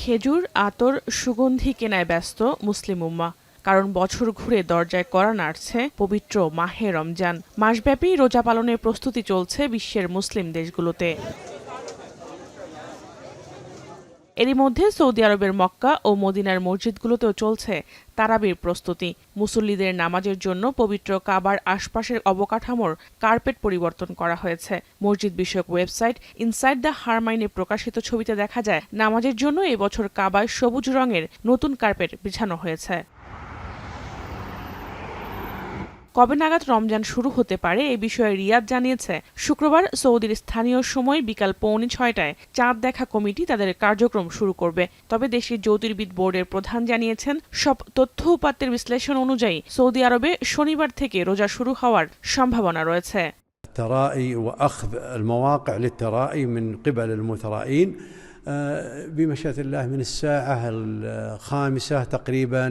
খেজুর, আতর, সুগন্ধি কেনায় ব্যস্ত মুসলিম উম্মাহ। কারণ বছর ঘুরে দরজায় কড়া নাড়ছে পবিত্র মাহে রমজান। মাসব্যাপী রোজা পালনের প্রস্তুতি চলছে বিশ্বের মুসলিম দেশগুলোতে। এরই মধ্যে সৌদি আরবের মক্কা ও মদিনার মসজিদগুলোতেও চলছে তারাবির প্রস্তুতি। মুসল্লিদের নামাজের জন্য পবিত্র কাবার আশপাশের অবকাঠামোর কার্পেট পরিবর্তন করা হয়েছে। মসজিদ বিষয়ক ওয়েবসাইট ইনসাইড দ্য হারমাইনে প্রকাশিত ছবিতে দেখা যায় নামাজের জন্য এবছর কাবায় সবুজ রঙের নতুন কার্পেট বিছানো হয়েছে। কবে নাগাদ রমজান শুরু হতে পারে এ বিষয়ে রিয়াদ জানিয়েছে শুক্রবার সৌদির স্থানীয় সময় বিকাল 5:45টায় চাঁদ দেখা কমিটি তাদের কার্যক্রম শুরু করবে। তবে দেশটির জ্যোতির্বিদ বোর্ডের প্রধান জানিয়েছেন সব তথ্য উপাত্তের বিশ্লেষণ অনুযায়ী সৌদি আরবে শনিবার থেকে রোজা শুরু হওয়ার সম্ভাবনা রয়েছে। الترائي وأخذ المواقع للترائي من قبل المترائين بمشيئة الله من الساعة 5 تقريبا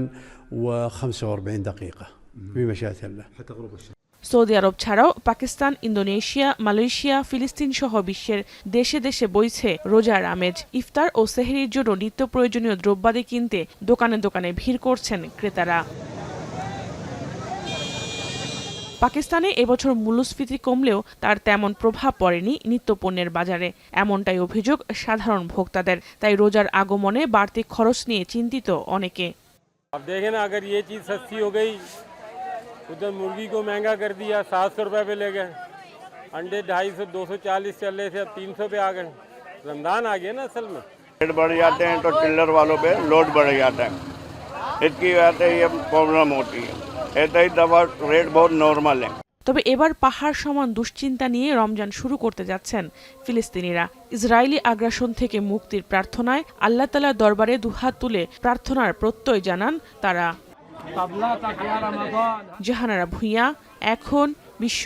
و45 دقيقة بمشيئة الله حتى غروب الشمس। সৌদি আরব ছাড়াও পাকিস্তান, ইন্দোনেশিয়া, মালয়েশিয়া, ফিলিস্তিন সহ বিশ্বের দেশে দেশে বইছে রোজার আমেজ। ইফতার ও সেহরির জন্য নিত্য প্রয়োজনীয় দ্রব্যাদি কিনতে দোকানে দোকানে ভিড় করছেন ক্রেতারা। পাকিস্তানে এবছর মূল্যস্ফীতি কমলেও তার তেমন প্রভাব পড়েনি নিত্যপণ্যের বাজারে, এমনটাই অভিযোগ সাধারণ ভোক্তাদের। তাই রোজার আগমনে বাড়তি খরচ নিয়ে চিন্তিত অনেকে। अब देखें ना, अगर ये चीज़ सस्ती हो गई, उधर मुर्गी को महंगा कर दिया, 700 रुपये पे ले गए, अंडे 250 240 चल रहे थे, अब 300 पे आ गए। रमजान आ गया ना असल में। रेट बढ़ जाते हैं तो टिल्लर वालों पे लोड बढ़ जाता है, इसकी वजह से ये प्रॉब्लम होती है। ऐसा ही दवा रेट बहुत नॉर्मल है। তবে এবার পাহাড় সমান দুশ্চিন্তা নিয়ে রমজান শুরু করতে যাচ্ছেন ফিলিস্তিনিরা। ইসরায়েলি আগ্রাসন থেকে মুক্তির প্রার্থনায় আল্লাহ তাআলার দরবারে দুহাত তুলে প্রার্থনার প্রত্যয় জানান তারা। জাহানারা ভুঁইয়া, এখন বিশ্ব।